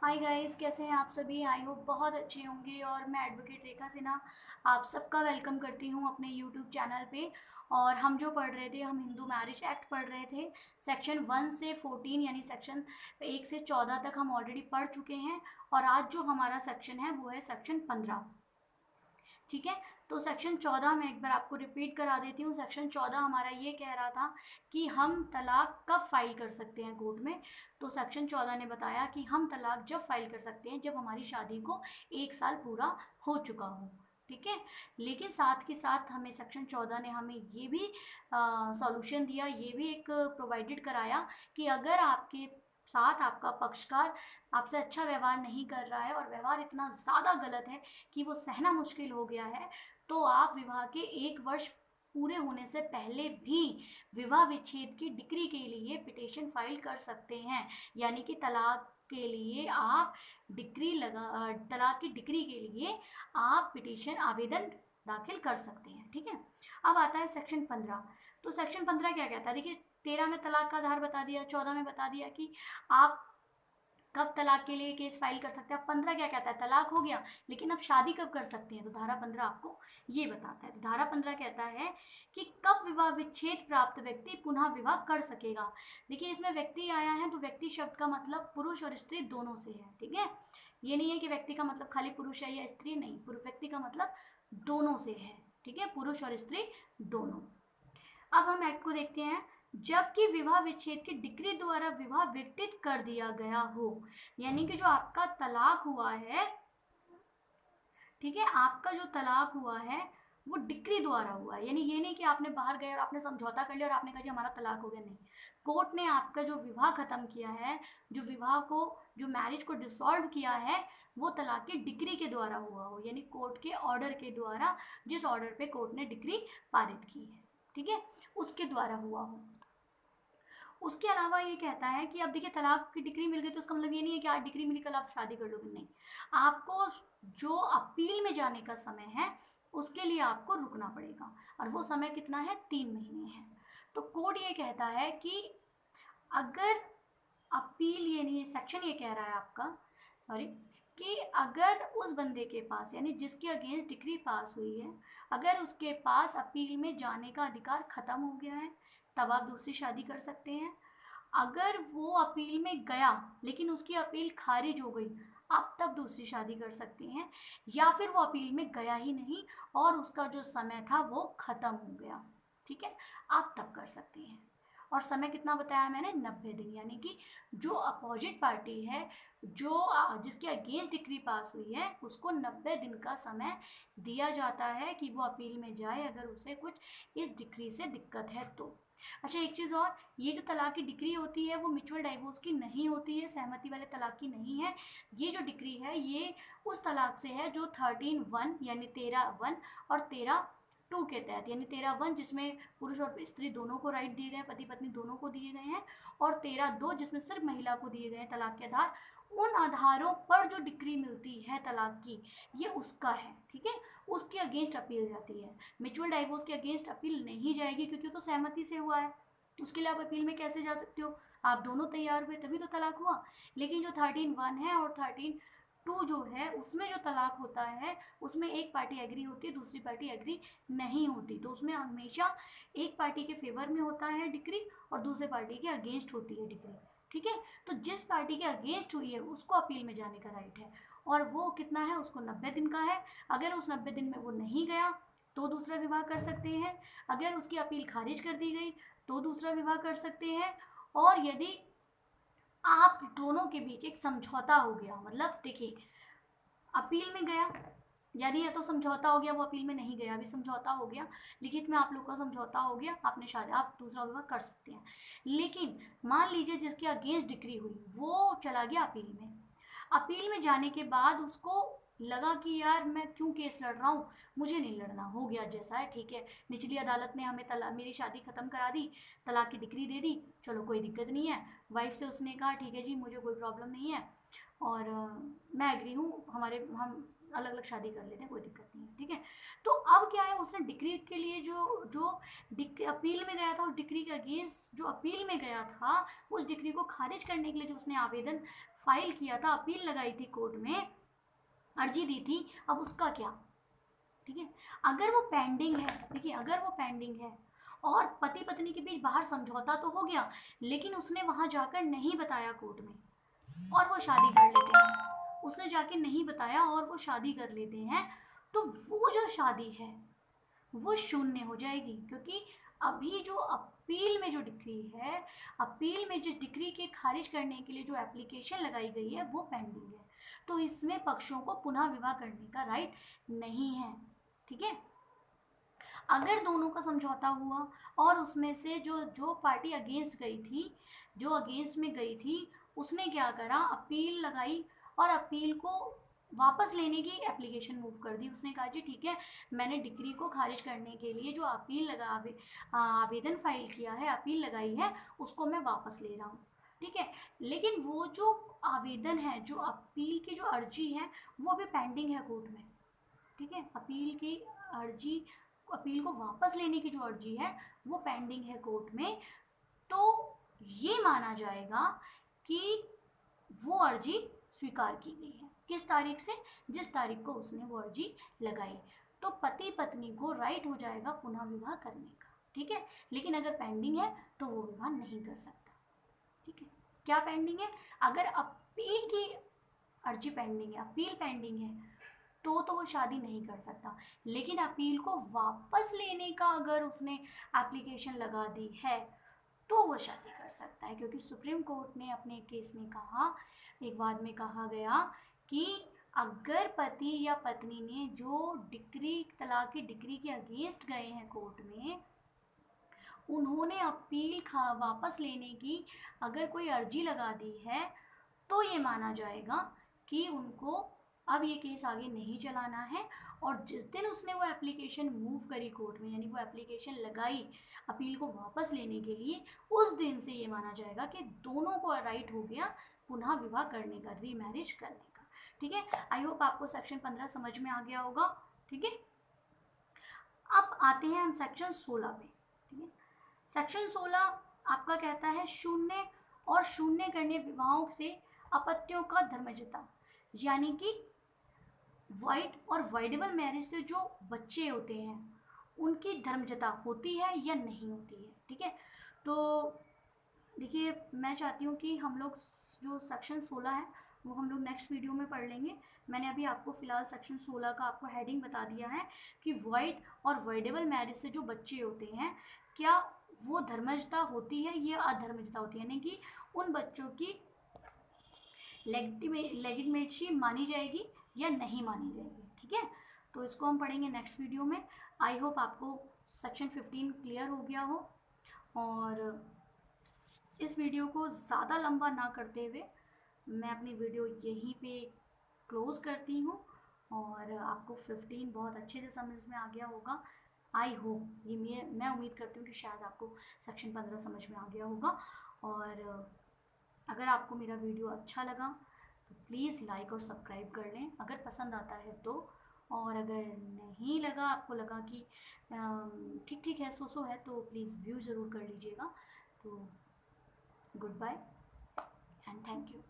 Hi guys, कैसे हैं आप सभी। आई होप बहुत अच्छे होंगे। और मैं एडवोकेट रेखा सिन्हा आप सबका वेलकम करती हूं अपने यूट्यूब चैनल पे। और हम जो पढ़ रहे थे, हम हिंदू मैरिज एक्ट पढ़ रहे थे। सेक्शन 1 से 14 यानी सेक्शन 1 से 14 तक हम ऑलरेडी पढ़ चुके हैं। और आज जो हमारा सेक्शन है वो है सेक्शन 15। ठीक है, तो सेक्शन 14 में एक बार आपको रिपीट करा देती हूँ। सेक्शन 14 हमारा ये कह रहा था कि हम तलाक कब फाइल कर सकते हैं कोर्ट में। तो सेक्शन 14 ने बताया कि हम तलाक जब फाइल कर सकते हैं जब हमारी शादी को 1 साल पूरा हो चुका हो। ठीक है, लेकिन साथ के साथ हमें सेक्शन 14 ने हमें ये भी सॉल्यूशन दिया, ये भी एक प्रोवाइडेड कराया कि अगर आपके साथ आपका पक्षकार आपसे अच्छा व्यवहार नहीं कर रहा है और व्यवहार इतना ज़्यादा गलत है कि वो सहना मुश्किल हो गया है, तो आप विवाह के 1 वर्ष पूरे होने से पहले भी विवाह विच्छेद की डिक्री के लिए पिटीशन फाइल कर सकते हैं। यानी कि तलाक के लिए आप तलाक की डिक्री के लिए आप पिटीशन आवेदन दाखिल कर सकते हैं। ठीक है, अब आता है सेक्शन 15। तो सेक्शन 15 क्या कहता है, देखिए 13 में तलाक का आधार बता दिया, 14 में बता दिया कि आप कब तलाक के लिए केस फाइल कर सकते हैं। अब 15 क्या कहता है, तलाक हो गया लेकिन अब शादी कब कर सकते हैं, तो धारा 15 आपको ये बताता है। तो धारा 15 कहता है कि कब विवाह विच्छेद प्राप्त व्यक्ति पुनः विवाह कर सकेगा। देखिए इसमें व्यक्ति आया है, तो व्यक्ति शब्द का मतलब पुरुष और स्त्री दोनों से है। ठीक है, ये नहीं है कि व्यक्ति का मतलब खाली पुरुष है या स्त्री, नहीं, व्यक्ति का मतलब दोनों से है। ठीक है, पुरुष और स्त्री दोनों। अब हम एक्ट को देखते हैं। जबकि विवाह विच्छेद की डिक्री द्वारा विवाह विघटित कर दिया गया हो, यानी कि जो आपका तलाक हुआ है, ठीक है, आपका जो तलाक हुआ है वो डिक्री द्वारा हुआ है। यानी ये नहीं कि आपने बाहर गए और आपने समझौता कर लिया और आपने कहा जी हमारा तलाक हो गया, नहीं। कोर्ट ने आपका जो विवाह खत्म किया है, जो विवाह को, जो मैरिज को डिसॉल्व किया है, वो तलाक की डिक्री के द्वारा हुआ हो, यानी कोर्ट के ऑर्डर के द्वारा, जिस ऑर्डर पे कोर्ट ने डिक्री पारित की है, ठीक है, उसके द्वारा हुआ हो। उसके अलावा ये कहता है कि अब देखिए तलाक की डिग्री मिल गई तो उसका मतलब ये नहीं है कि आज डिग्री मिली कल आप शादी कर लोगे, नहीं। आपको जो अपील में जाने का समय है उसके लिए आपको रुकना पड़ेगा, और वो समय कितना है, 3 महीने है। तो कोड ये कहता है कि अगर अपील, ये नहीं, सेक्शन ये कह रहा है आपका, सॉरी, कि अगर उस बंदे के पास, यानी जिसके अगेंस्ट डिक्री पास हुई है, अगर उसके पास अपील में जाने का अधिकार खत्म हो गया है, तब आप दूसरी शादी कर सकते हैं। अगर वो अपील में गया लेकिन उसकी अपील खारिज हो गई, आप तब दूसरी शादी कर सकते हैं। या फिर वो अपील में गया ही नहीं और उसका जो समय था वो खत्म हो गया, ठीक है, आप तब कर सकते हैं। और समय कितना बताया मैंने, 90 दिन। यानी कि जो अपोजिट पार्टी है, जो जिसके अगेंस्ट डिक्री पास हुई है, उसको 90 दिन का समय दिया जाता है कि वो अपील में जाए अगर उसे कुछ इस डिक्री से दिक्कत है तो। अच्छा, एक चीज़ और, ये जो तलाक की डिक्री होती है वो म्यूचुअल डाइवोर्स की नहीं होती है, सहमति वाले तलाक की नहीं है। ये जो डिक्री है ये उस तलाक से है जो 13(1) यानी 13(1) और 13(2) के तहत, यानी 13(1) जिसमें पुरुष और स्त्री दोनों को राइट दिए गए, पति पत्नी दोनों को दिए गए हैं, और 13(2) जिसमें सिर्फ महिला को दिए गए हैं तलाक के आधार। उन आधारों पर जो डिक्री मिलती है तलाक की, ये उसका है, ठीक है, उसके अगेंस्ट अपील जाती है। म्यूचुअल डाइवोर्स के अगेंस्ट अपील नहीं जाएगी क्योंकि वो तो सहमति से हुआ है। उसके लिए आप अपील में कैसे जा सकते हो, आप दोनों तैयार हुए तभी तो तलाक हुआ। लेकिन जो 13(1) है और 13(2) जो है, उसमें जो तलाक होता है उसमें एक पार्टी एग्री होती है, दूसरी पार्टी एग्री नहीं होती, तो उसमें हमेशा एक पार्टी के फेवर में होता है डिक्री और दूसरे पार्टी के अगेंस्ट होती है डिक्री। ठीक है, तो जिस पार्टी के अगेंस्ट हुई है उसको अपील में जाने का राइट है, और वो कितना है, उसको 90 दिन का है। अगर उस 90 दिन में वो नहीं गया तो दूसरा विवाह कर सकते हैं। अगर उसकी अपील खारिज कर दी गई तो दूसरा विवाह कर सकते हैं। और यदि आप दोनों के बीच एक समझौता हो गया, मतलब देखिए अपील में गया, यानी या तो समझौता हो गया, वो अपील में नहीं गया, अभी समझौता हो गया, लिखित में आप लोग का समझौता हो गया, आपने शादी, आप दूसरा विवाह कर सकते हैं। लेकिन मान लीजिए जिसके अगेंस्ट डिक्री हुई वो चला गया अपील में। अपील में जाने के बाद उसको लगा कि यार मैं क्यों केस लड़ रहा हूँ, मुझे नहीं लड़ना, हो गया जैसा है ठीक है, निचली अदालत ने हमें मेरी शादी खत्म करा दी, तलाक की डिक्री दे दी, चलो कोई दिक्कत नहीं है। वाइफ से उसने कहा ठीक है जी मुझे कोई प्रॉब्लम नहीं है और मैं एग्री हूँ, हम अलग अलग शादी कर लेते हैं, कोई दिक्कत नहीं है, ठीक है। तो अब क्या है, उसने डिक्री के लिए जो जो अपील में गया था, उस डिक्री के अगेंस्ट जो अपील में गया था, उस डिक्री को खारिज करने के लिए जो उसने आवेदन फाइल किया था, अपील लगाई थी कोर्ट में, अर्जी दी थी, अब उसका क्या? ठीक है, अगर वो पेंडिंग है, देखिए अगर वो पेंडिंग है और पति पत्नी के बीच बाहर समझौता तो हो गया, लेकिन उसने वहां जाकर नहीं बताया कोर्ट में और वो शादी कर लेते हैं, उसने जाके नहीं बताया और वो शादी कर लेते हैं, तो वो जो शादी है वो शून्य हो जाएगी, क्योंकि अभी जो अपील में जो डिक्री है, अपील में जिस डिक्री के खारिज करने के लिए जो एप्लीकेशन लगाई गई है वो पेंडिंग है, तो इसमें पक्षों को पुनः विवाह करने का राइट नहीं है। ठीक है, अगर दोनों का समझौता हुआ और उसमें से जो जो पार्टी अगेंस्ट गई थी, जो अगेंस्ट में गई थी, उसने क्या करा, अपील लगाई और अपील को वापस लेने की एप्लीकेशन मूव कर दी। उसने कहा जी ठीक है, मैंने डिक्री को खारिज करने के लिए जो अपील आवेदन फाइल किया है, अपील लगाई है, उसको मैं वापस ले रहा हूँ। ठीक है, लेकिन वो जो आवेदन है, जो अपील की जो अर्जी है, वो अभी पेंडिंग है कोर्ट में। ठीक है, अपील की अर्जी, अपील को वापस लेने की जो अर्जी है वो पेंडिंग है कोर्ट में, तो ये माना जाएगा कि वो अर्जी स्वीकार की गई है। किस तारीख से? जिस तारीख को उसने वो अर्जी लगाई। तो पति पत्नी को राइट हो जाएगा पुनः विवाह करने का। ठीक है, लेकिन अगर पेंडिंग है तो वो विवाह नहीं कर सकता। ठीक है, क्या पेंडिंग है? अगर अपील की अर्जी पेंडिंग है, अपील पेंडिंग है, तो वो शादी नहीं कर सकता, लेकिन अपील को वापस लेने का अगर उसने एप्लीकेशन लगा दी है तो वो शादी कर सकता है, क्योंकि सुप्रीम कोर्ट ने अपने केस में कहा, एक वाद में कहा गया कि अगर पति या पत्नी ने जो डिक्री, तलाक की डिक्री के अगेंस्ट गए हैं कोर्ट में, उन्होंने अपील वापस लेने की अगर कोई अर्जी लगा दी है, तो ये माना जाएगा कि उनको अब ये केस आगे नहीं चलाना है। और जिस दिन उसने वो एप्लीकेशन मूव करी कोर्ट में, यानी वो एप्लीकेशन लगाई अपील को वापस लेने के लिए, उस दिन से ये माना जाएगा कि दोनों को राइट हो गया पुनः विवाह करने का, रीमैरिज करने का। ठीक है, आई होप आपको सेक्शन 15 समझ में आ गया होगा। ठीक है, अब आते हैं हम सेक्शन 16 पे। ठीक है, सेक्शन 16 आपका कहता है शून्य और शून्य करने विवाहों से अपत्यों का धर्मजता, यानी कि वाइड और वाइडेबल मैरिज से जो बच्चे होते हैं उनकी धर्मजता होती है या नहीं होती है। ठीक है, तो देखिए मैं चाहती हूँ कि हम लोग जो सेक्शन 16 है वो हम लोग नेक्स्ट वीडियो में पढ़ लेंगे। मैंने अभी आपको फिलहाल सेक्शन 16 का आपको हेडिंग बता दिया है कि वाइड और वाइडेबल मैरिज से जो बच्चे होते हैं, क्या वो धर्मजता होती है या अधर्मजता होती है, यानी कि उन बच्चों की लेजिटिमेसी मानी जाएगी या नहीं मानी जाएगी। ठीक है, तो इसको हम पढ़ेंगे नेक्स्ट वीडियो में। आई होप आपको सेक्शन 15 क्लियर हो गया हो, और इस वीडियो को ज़्यादा लंबा ना करते हुए मैं अपनी वीडियो यहीं पे क्लोज करती हूँ, और आपको 15 बहुत अच्छे से समझ में आ गया होगा। आई होप, ये मैं उम्मीद करती हूँ कि शायद आपको सेक्शन 15 समझ में आ गया होगा। और अगर आपको मेरा वीडियो अच्छा लगा तो प्लीज़ लाइक और सब्सक्राइब कर लें अगर पसंद आता है तो, और अगर नहीं लगा, आपको लगा कि ठीक ठीक है, सो है, तो प्लीज़ व्यू ज़रूर कर लीजिएगा। तो good bye and thank you.